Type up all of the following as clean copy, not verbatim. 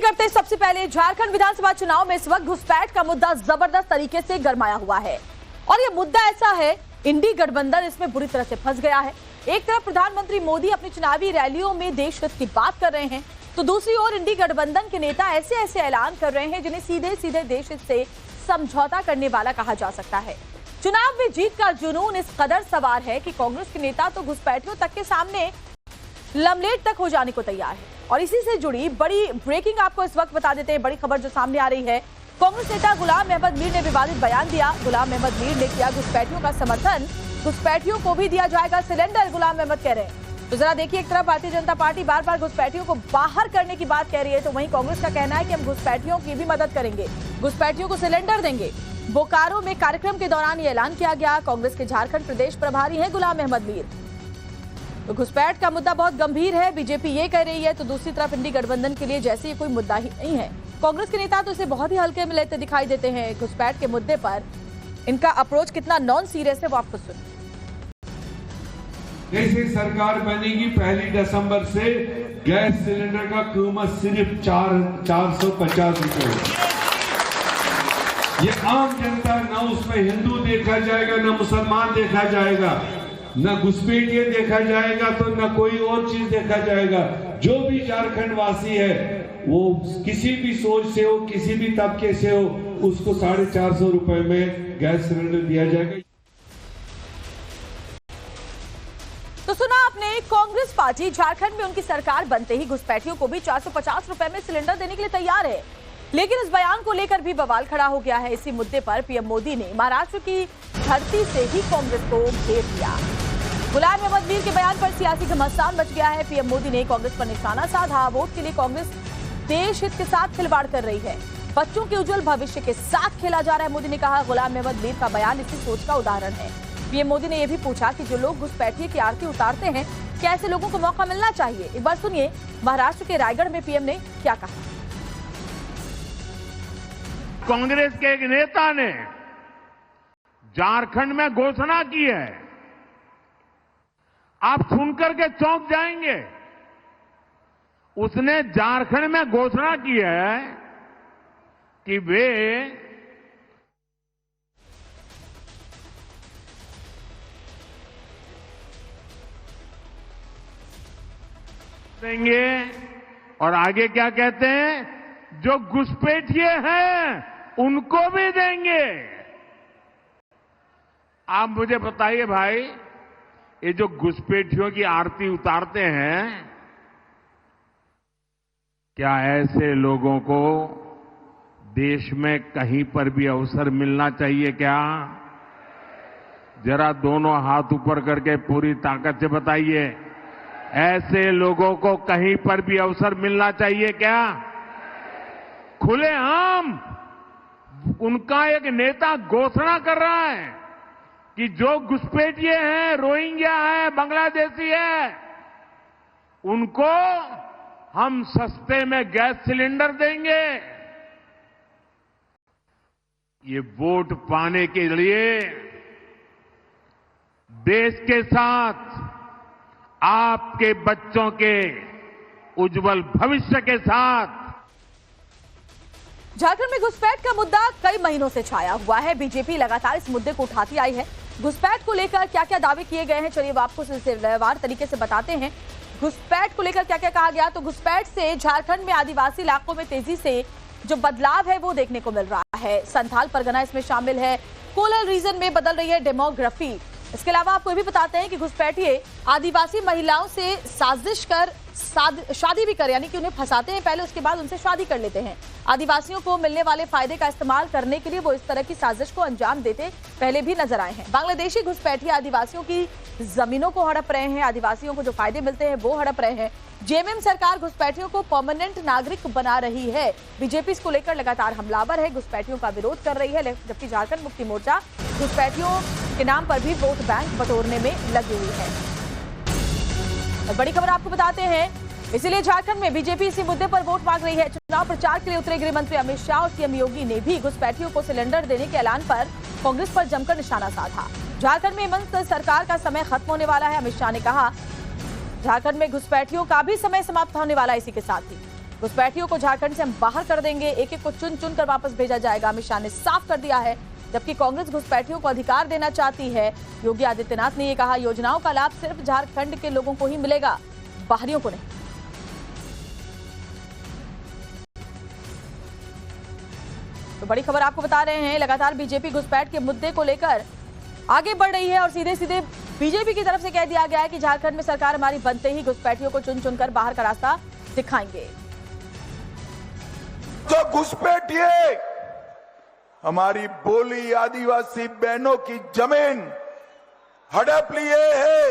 करते सबसे पहले झारखंड विधानसभा चुनाव में इस वक्त घुसपैठ का मुद्दा जबरदस्त तरीके से गरमाया हुआ है और ये मुद्दा ऐसा है, इंडी गठबंधन इसमें बुरी तरह से फंस गया है। एक तरफ प्रधानमंत्री मोदी अपनी चुनावी रैलियों में देश हित की बात कर रहे हैं, तो दूसरी ओर इंडी गठबंधन के नेता ऐसे ऐसे ऐलान कर रहे हैं जिन्हें सीधे सीधे देश हित से समझौता करने वाला कहा जा सकता है। चुनाव में जीत का जुनून इस कदर सवार है कि कांग्रेस के नेता तो घुसपैठियों तक के सामने लमलेट तक हो जाने को तैयार है। और इसी से जुड़ी बड़ी ब्रेकिंग आपको इस वक्त बता देते हैं, बड़ी खबर जो सामने आ रही है। कांग्रेस नेता गुलाम अहमद मीर ने विवादित बयान दिया। गुलाम अहमद मीर ने किया घुसपैठियों का समर्थन, घुसपैठियों को भी दिया जाएगा सिलेंडर, गुलाम अहमद कह रहे हैं। तो जरा देखिए, एक तरफ भारतीय जनता पार्टी बार बार घुसपैठियों को बाहर करने की बात कह रही है, तो वहीं कांग्रेस का कहना है कि हम घुसपैठियों की भी मदद करेंगे, घुसपैठियों को सिलेंडर देंगे। बोकारो में कार्यक्रम के दौरान ये ऐलान किया गया। कांग्रेस के झारखंड प्रदेश प्रभारी हैं गुलाम अहमद मीर। तो घुसपैठ का मुद्दा बहुत गंभीर है, बीजेपी ये कह रही है, तो दूसरी तरफ इंडी गठबंधन के लिए जैसे ये कोई मुद्दा ही नहीं है। कांग्रेस के नेता तो इसे बहुत ही हल्के में लेते दिखाई देते हैं। घुसपैठ के मुद्दे पर इनका अप्रोच कितना नॉन सीरियस है वो आपको सुनिए। जैसे सरकार बनेगी 1 दिसंबर से गैस सिलेंडर का कीमत सिर्फ 450 रुपए। ये आम जनता, ना उसमें हिंदू देखा जाएगा, ना मुसलमान देखा जाएगा, न घुसपैठिए देखा जाएगा, तो न कोई और चीज देखा जाएगा। जो भी झारखंड वासी है वो किसी भी सोच से हो, किसी भी तबके से हो, उसको 450 रुपए में गैस सिलेंडर दिया जाएगा। तो सुना आपने, कांग्रेस पार्टी झारखंड में उनकी सरकार बनते ही घुसपैठियों को भी 450 रुपए में सिलेंडर देने के लिए तैयार है। लेकिन इस बयान को लेकर भी बवाल खड़ा हो गया है। इसी मुद्दे पर पीएम मोदी ने महाराष्ट्र की धरती से ही कांग्रेस को घेर लिया। गुलाम अहमद मीर के बयान पर सियासी घमासान मच गया है। पीएम मोदी ने कांग्रेस पर निशाना साधा। वोट के लिए कांग्रेस देश हित के साथ खिलवाड़ कर रही है, बच्चों के उज्जवल भविष्य के साथ खेला जा रहा है। मोदी ने कहा, गुलाम अहमद मीर का बयान इसी सोच का उदाहरण है। पीएम मोदी ने यह भी पूछा कि जो लोग घुसपैठिए की आरती उतारते हैं, क्या ऐसे लोगों को मौका मिलना चाहिए? एक बार सुनिए महाराष्ट्र के रायगढ़ में पीएम ने क्या कहा। कांग्रेस के एक नेता ने झारखंड में घोषणा की है, आप सुनकर के चौंक जाएंगे। उसने झारखंड में घोषणा की है कि वे देंगे, और आगे क्या कहते हैं, जो घुसपैठिए हैं उनको भी देंगे। आप मुझे बताइए भाई, ये जो घुसपैठियों की आरती उतारते हैं, क्या ऐसे लोगों को देश में कहीं पर भी अवसर मिलना चाहिए क्या? जरा दोनों हाथ ऊपर करके पूरी ताकत से बताइए, ऐसे लोगों को कहीं पर भी अवसर मिलना चाहिए क्या? खुलेआम उनका एक नेता घोषणा कर रहा है कि जो घुसपैठिए हैं, रोहिंग्या है, बांग्लादेशी है, उनको हम सस्ते में गैस सिलेंडर देंगे। ये वोट पाने के लिए देश के साथ आपके बच्चों के उज्जवल भविष्य के साथ। झारखंड में घुसपैठ का मुद्दा कई महीनों से छाया हुआ है। बीजेपी लगातार इस मुद्दे को उठाती आई है। घुसपैठ को लेकर क्या क्या दावे किए गए हैं, चलिए वो आपको सिलसिलेवार तरीके से बताते हैं। घुसपैठ को लेकर क्या क्या कहा गया, तो घुसपैठ से झारखंड में आदिवासी इलाकों में तेजी से जो बदलाव है वो देखने को मिल रहा है। संथाल परगना इसमें शामिल है। कोलर रीजन में बदल रही है डेमोग्राफी। इसके अलावा आपको ये भी बताते हैं कि घुसपैठिए आदिवासी महिलाओं से साजिश कर शादी भी कर, यानी कि उन्हें फंसाते हैं पहले, उसके बाद उनसे शादी कर लेते हैं। आदिवासियों को मिलने वाले फायदे का इस्तेमाल करने के लिए वो इस तरह की साजिश को अंजाम देते पहले भी नजर आए हैं। बांग्लादेशी घुसपैठिए आदिवासियों की जमीनों को हड़प रहे हैं, आदिवासियों को जो फायदे मिलते हैं वो हड़प रहे हैं। जेएमएम सरकार घुसपैठियों को परमानेंट नागरिक बना रही है। बीजेपी इसको लेकर लगातार हमलावर है, घुसपैठियों का विरोध कर रही है, जबकि झारखंड मुक्ति मोर्चा घुसपैठियों के नाम पर भी वोट बैंक बटोरने में लगी हुई है। और बड़ी खबर आपको बताते हैं, इसीलिए झारखंड में बीजेपी इसी मुद्दे पर वोट मांग रही है। चुनाव प्रचार के लिए उतरे गृह मंत्री अमित शाह और सीएम योगी ने भी घुसपैठियों को सिलेंडर देने के ऐलान पर कांग्रेस पर जमकर निशाना साधा। झारखंड में हेमंत सरकार का समय खत्म होने वाला है। अमित शाह ने कहा, झारखंड में घुसपैठियों का भी समय समाप्त होने वाला है। इसी के साथ ही घुसपैठियों को झारखंड से हम बाहर कर देंगे, एक एक को चुन चुन कर वापस भेजा जाएगा, अमित शाह ने साफ कर दिया है। जबकि कांग्रेस घुसपैठियों को अधिकार देना चाहती है। योगी आदित्यनाथ ने यह कहा, योजनाओं का लाभ सिर्फ झारखंड के लोगों को ही मिलेगा, बाहरियों को नहीं। तो बड़ी खबर आपको बता रहे हैं, लगातार बीजेपी घुसपैठ के मुद्दे को लेकर आगे बढ़ रही है और सीधे सीधे बीजेपी की तरफ से कह दिया गया है कि झारखंड में सरकार हमारी बनते ही घुसपैठियों को चुन चुनकर बाहर का रास्ता दिखाएंगे। जो घुसपैठिए हमारी बोली आदिवासी बहनों की जमीन हड़प लिए है,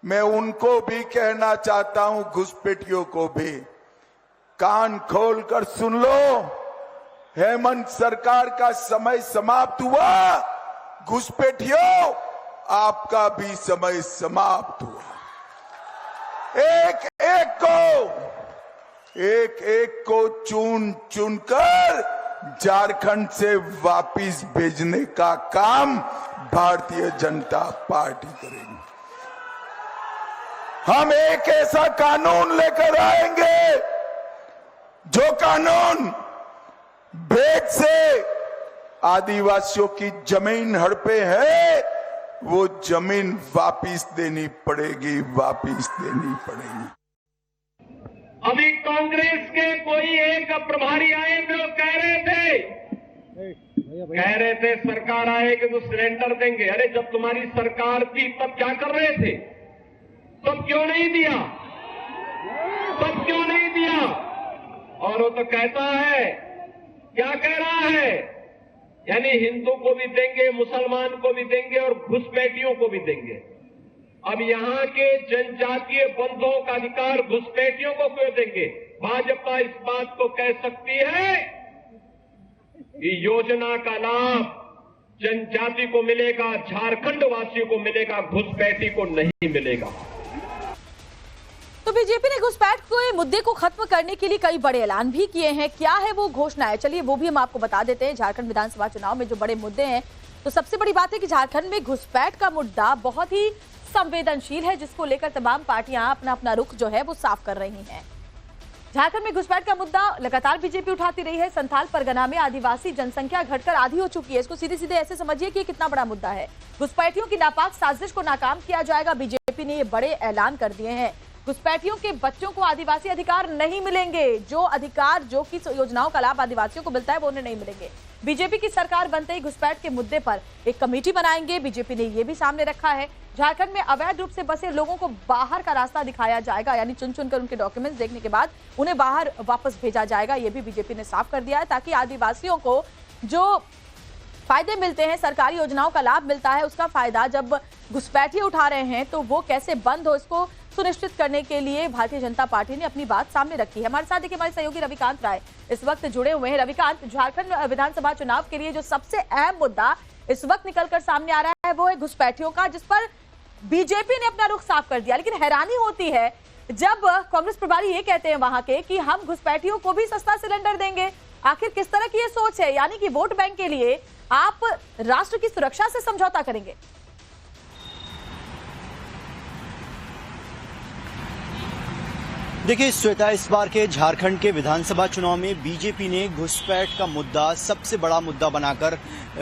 मैं उनको भी कहना चाहता हूं, घुसपैठियों को भी कान खोलकर सुन लो। हेमंत सरकार का समय समाप्त हुआ, घुसपैठियों आपका भी समय समाप्त हुआ। एक एक को चुन चुनकर झारखंड से वापिस भेजने का काम भारतीय जनता पार्टी करेगी। हम एक ऐसा कानून लेकर आएंगे जो कानून भेद से आदिवासियों की जमीन हड़पे है, वो जमीन वापिस देनी पड़ेगी, वापिस देनी पड़ेगी। अभी कांग्रेस के कोई एक प्रभारी आए जो कह रहे थे सरकार आएगी तो सिलेंडर देंगे। अरे जब तुम्हारी सरकार थी तब क्या कर रहे थे? तब क्यों नहीं दिया? तब क्यों नहीं दिया? और वो तो कहता है, क्या कह रहा है, यानी हिंदू को भी देंगे, मुसलमान को भी देंगे और घुसपैठियों को भी देंगे। अब यहां के जनजातीय बंधुओं का अधिकार घुसपैठियों को क्यों देंगे? भाजपा इस बात को कह सकती है कि योजना का लाभ जनजाति को मिलेगा, झारखंड वासियों को मिलेगा, घुसपैठी को नहीं मिलेगा। तो बीजेपी ने घुसपैठ के मुद्दे को खत्म करने के लिए कई बड़े ऐलान भी किए हैं। क्या है वो घोषणा है, चलिए वो भी हम आपको बता देते हैं। झारखंड विधानसभा चुनाव में जो बड़े मुद्दे हैं, तो सबसे बड़ी बात है कि झारखंड में घुसपैठ का मुद्दा बहुत ही संवेदनशील है, जिसको लेकर तमाम पार्टियां अपना अपना रुख जो है वो साफ कर रही हैं। झारखंड में घुसपैठ का मुद्दा लगातार बीजेपी उठाती रही है। संथाल परगना में आदिवासी जनसंख्या घटकर आधी हो चुकी है। इसको सीधे सीधे ऐसे समझिए कि कितना बड़ा मुद्दा है। घुसपैठियों की नापाक साजिश को नाकाम किया जाएगा, बीजेपी ने ये बड़े ऐलान कर दिए हैं। घुसपैठियों के बच्चों को आदिवासी अधिकार नहीं मिलेंगे, जो अधिकार जो कि योजनाओं का लाभ आदिवासियों को मिलता है वो उन्हें नहीं मिलेंगे। बीजेपी की सरकार बनते ही घुसपैठ के मुद्दे पर एक कमेटी बनाएंगे, बीजेपी ने ये भी सामने रखा है। झारखंड में अवैध रूप से बसे लोगों को बाहर का रास्ता दिखाया जाएगा, यानी चुन चुनकर उनके डॉक्यूमेंट्स देखने के बाद उन्हें बाहर वापस भेजा जाएगा। ये भी बीजेपी ने साफ कर दिया है, ताकि आदिवासियों को जो फायदे मिलते हैं, सरकारी योजनाओं का लाभ मिलता है, उसका फायदा जब घुसपैठी उठा रहे हैं तो वो कैसे बंद हो, इसको सुनिश्चित करने के लिए भारतीय जनता पार्टी ने अपनी बात सामने रखी है। हमारे साथ देखिए हमारे सहयोगी रविकांत राय इस वक्त जुड़े हुए हैं। रविकांत, झारखंड विधानसभा चुनाव के लिए जो सबसे अहम मुद्दा इस वक्त निकलकर सामने आ रहा है वो है घुसपैठियों का, जिस पर बीजेपी ने अपना रुख साफ कर दिया। लेकिन हैरानी होती है जब कांग्रेस प्रभारी ये कहते हैं वहां के कि हम घुसपैठियों को भी सस्ता सिलेंडर देंगे। आखिर किस तरह की ये सोच है, यानी कि वोट बैंक के लिए आप राष्ट्र की सुरक्षा से समझौता करेंगे? देखिए श्वेता, इस बार के झारखंड के विधानसभा चुनाव में बीजेपी ने घुसपैठ का मुद्दा सबसे बड़ा मुद्दा बनाकर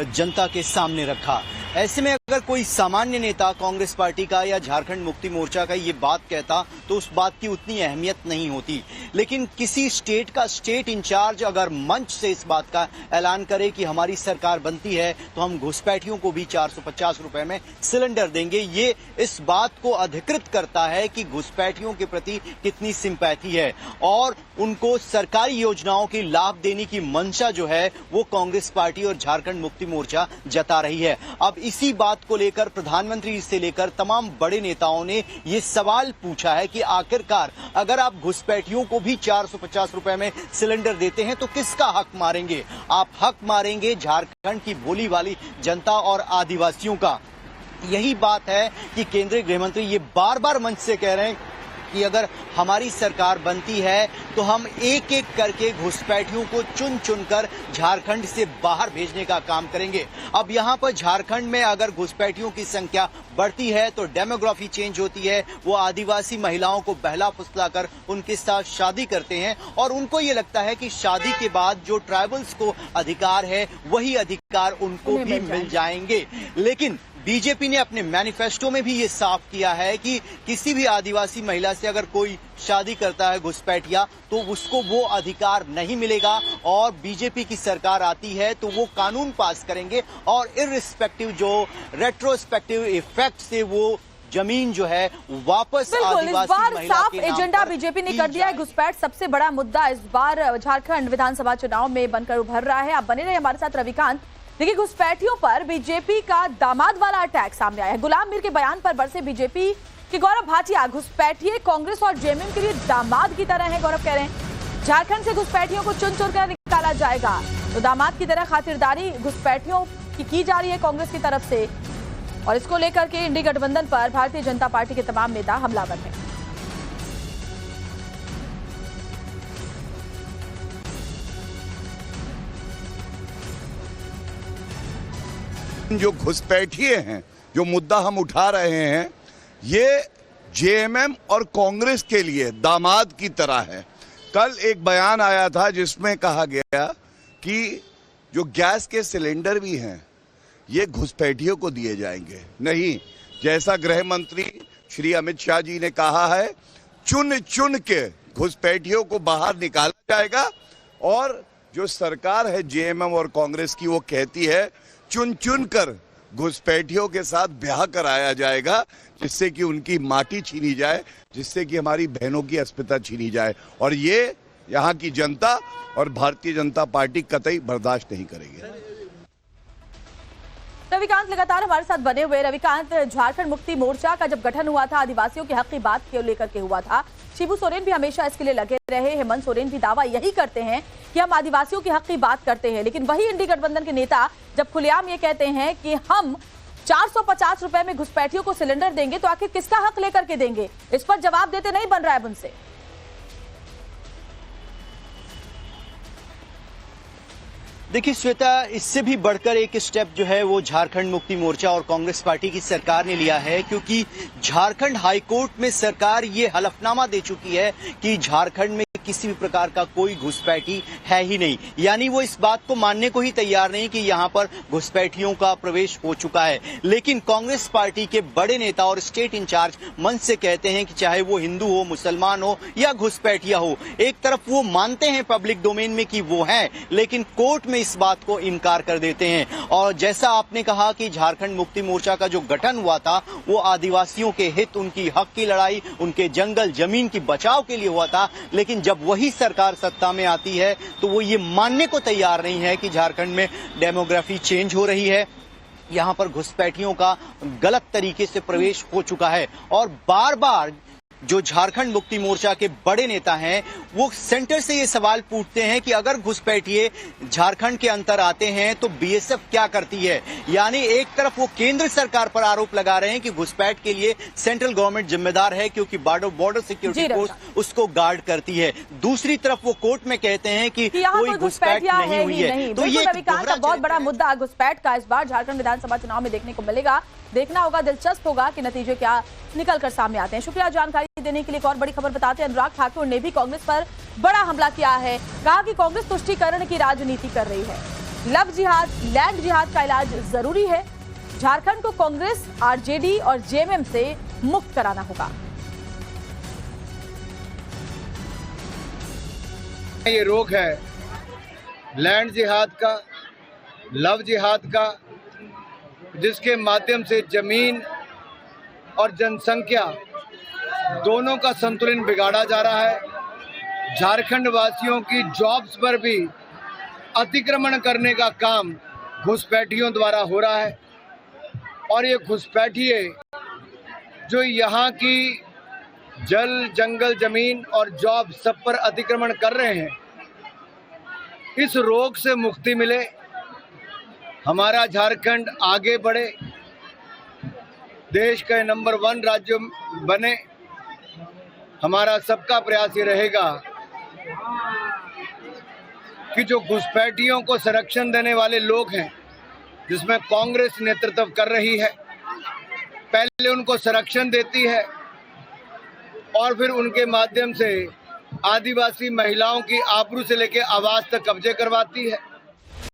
जनता के सामने रखा। ऐसे में अगर कोई सामान्य नेता कांग्रेस पार्टी का या झारखंड मुक्ति मोर्चा का ये बात कहता तो उस बात की उतनी अहमियत नहीं होती, लेकिन किसी स्टेट का स्टेट इंचार्ज अगर मंच से इस बात का ऐलान करे कि हमारी सरकार बनती है तो हम घुसपैठियों को भी 450 रुपए में सिलेंडर देंगे, ये इस बात को अधिकृत करता है कि घुसपैठियों के प्रति कितनी सिंपैथी है और उनको सरकारी योजनाओं के लाभ देने की मंशा जो है वो कांग्रेस पार्टी और झारखंड मुक्ति मोर्चा जता रही है। अब इसी बात को लेकर प्रधानमंत्री से लेकर तमाम बड़े नेताओं ने ये सवाल पूछा है कि आखिरकार अगर आप घुसपैठियों को भी 450 रुपए में सिलेंडर देते हैं तो किसका हक मारेंगे? आप हक मारेंगे झारखंड की भोली वाली जनता और आदिवासियों का। यही बात है कि केंद्रीय गृह मंत्री ये बार बार मंच से कह रहे हैं कि अगर हमारी सरकार बनती है तो हम एक एक करके घुसपैठियों को चुन चुनकर झारखंड से बाहर भेजने का काम करेंगे। अब यहाँ पर झारखंड में अगर घुसपैठियों की संख्या बढ़ती है तो डेमोग्राफी चेंज होती है। वो आदिवासी महिलाओं को बहला फुसलाकर उनके साथ शादी करते हैं और उनको ये लगता है कि शादी के बाद जो ट्राइबल्स को अधिकार है वही अधिकार उनको भी मिल जाएंगे। लेकिन बीजेपी ने अपने मैनिफेस्टो में भी ये साफ किया है कि किसी भी आदिवासी महिला से अगर कोई शादी करता है घुसपैठिया तो उसको वो अधिकार नहीं मिलेगा और बीजेपी की सरकार आती है तो वो कानून पास करेंगे और इररिस्पेक्टिव जो रेट्रोस्पेक्टिव इफेक्ट से वो जमीन जो है वापस आदिवासी महिला साफ के नाम एजेंडा पर बीजेपी ने कर दिया है। घुसपैठ सबसे बड़ा मुद्दा इस बार झारखंड विधानसभा चुनाव में बनकर उभर रहा है। आप बने रहे हमारे साथ रविकांत। देखिए, घुसपैठियों पर बीजेपी का दामाद वाला अटैक सामने आया है। गुलाम मीर के बयान पर बरसे बीजेपी के गौरव भाटिया। घुसपैठिए कांग्रेस और जेएमएम के लिए दामाद की तरह है। गौरव कह रहे हैं झारखंड से घुसपैठियों को चुन चुन कर निकाला जाएगा, तो दामाद की तरह खातिरदारी घुसपैठियों की जा रही है कांग्रेस की तरफ से। और इसको लेकर के इंडी गठबंधन पर भारतीय जनता पार्टी के तमाम नेता हमलावर हैं। जो घुसपैठिए हैं, जो मुद्दा हम उठा रहे हैं, ये जेएमएम और कांग्रेस के लिए दामाद की तरह है। कल एक बयान आया था जिसमें कहा गया कि जो गैस के सिलेंडर भी हैं ये घुसपैठियों को दिए जाएंगे। नहीं, जैसा गृह मंत्री श्री अमित शाह जी ने कहा है, चुन चुन के घुसपैठियों को बाहर निकाला जाएगा। और जो सरकार है जेएमएम और कांग्रेस की, वो कहती है चुन चुन कर घुसपैठियों के साथ ब्याह कराया जाएगा, जिससे कि उनकी माटी छीनी जाए, जिससे कि हमारी बहनों की अस्मिता छीनी जाए। और ये यहाँ की जनता और भारतीय जनता पार्टी कतई बर्दाश्त नहीं करेगी। रविकांत लगातार हमारे साथ बने हुए। रविकांत, झारखंड मुक्ति मोर्चा का जब गठन हुआ था आदिवासियों के हक की बात को लेकर के हुआ था। शिबू सोरेन भी हमेशा इसके लिए लगे रहे। हेमंत सोरेन भी दावा यही करते हैं कि हम आदिवासियों के हक की बात करते हैं। लेकिन वही इंडी गठबंधन के नेता जब खुलेआम ये कहते हैं कि हम 450 रुपए में घुसपैठियों को सिलेंडर देंगे, तो आखिर किसका हक लेकर के देंगे? इस पर जवाब देते नहीं बन रहा है उनसे। देखिए श्वेता, इससे भी बढ़कर एक स्टेप जो है वो झारखंड मुक्ति मोर्चा और कांग्रेस पार्टी की सरकार ने लिया है, क्योंकि झारखंड हाईकोर्ट में सरकार ये हलफनामा दे चुकी है कि झारखंड में किसी भी प्रकार का कोई घुसपैठी है ही नहीं। यानी वो इस बात को मानने को ही तैयार नहीं कि यहाँ पर घुसपैठियों का प्रवेश हो चुका है। लेकिन कांग्रेस पार्टी के बड़े नेता और स्टेट इंचार्ज मंच से कहते हैं कि चाहे वो हिंदू हो, मुसलमान हो या घुसपैठिया हो, एक तरफ वो मानते हैं पब्लिक डोमेन में कि वो हैं, लेकिन कोर्ट में इस बात को इनकार कर देते हैं। और जैसा आपने कहा कि झारखंड मुक्ति मोर्चा का जो गठन हुआ था वो आदिवासियों के हित, उनकी हक की लड़ाई, उनके जंगल जमीन की बचाव के लिए हुआ था। लेकिन जब वही सरकार सत्ता में आती है तो वो ये मानने को तैयार नहीं है कि झारखंड में डेमोग्राफी चेंज हो रही है, यहां पर घुसपैठियों का गलत तरीके से प्रवेश हो चुका है। और बार बार जो झारखंड मुक्ति मोर्चा के बड़े नेता हैं वो सेंटर से ये सवाल पूछते हैं कि अगर घुसपैठिए झारखंड के अंदर आते हैं तो बीएसएफ क्या करती है। यानी एक तरफ वो केंद्र सरकार पर आरोप लगा रहे हैं कि घुसपैठ के लिए सेंट्रल गवर्नमेंट जिम्मेदार है क्योंकि बॉर्डर सिक्योरिटी फोर्स उसको गार्ड करती है, दूसरी तरफ वो कोर्ट में कहते हैं कि कोई घुसपैठ नहीं हुई है। तो ये बहुत बड़ा मुद्दा घुसपैठ का इस बार झारखंड विधानसभा चुनाव में देखने को मिलेगा। देखना होगा, दिलचस्प होगा कि नतीजे क्या निकल कर सामने आते हैं। शुक्रिया जानकारी देने के लिए। एक और बड़ी खबर बताते हैं, अनुराग ठाकुर ने भी कांग्रेस पर बड़ा हमला किया है। कहा कि कांग्रेस तुष्टीकरण की राजनीति कर रही है। लव जिहाद, लैंड जिहाद का इलाज जरूरी है। झारखंड को कांग्रेस, आरजेडी और जेएमएम से मुक्त कराना होगा। ये रोग है लैंड जिहाद का, लव जिहाद का, जिसके माध्यम से जमीन और जनसंख्या दोनों का संतुलन बिगाड़ा जा रहा है। झारखंड वासियों की जॉब्स पर भी अतिक्रमण करने का काम घुसपैठियों द्वारा हो रहा है। और ये घुसपैठिए जो यहाँ की जल, जंगल, जमीन और जॉब सब पर अतिक्रमण कर रहे हैं, इस रोग से मुक्ति मिले, हमारा झारखंड आगे बढ़े, देश का नंबर 1 राज्य बने, हमारा सबका प्रयास ये रहेगा कि जो घुसपैठियों को संरक्षण देने वाले लोग हैं, जिसमें कांग्रेस नेतृत्व कर रही है, पहले उनको संरक्षण देती है और फिर उनके माध्यम से आदिवासी महिलाओं की आबरू से लेकर आवास तक कब्जे करवाती है।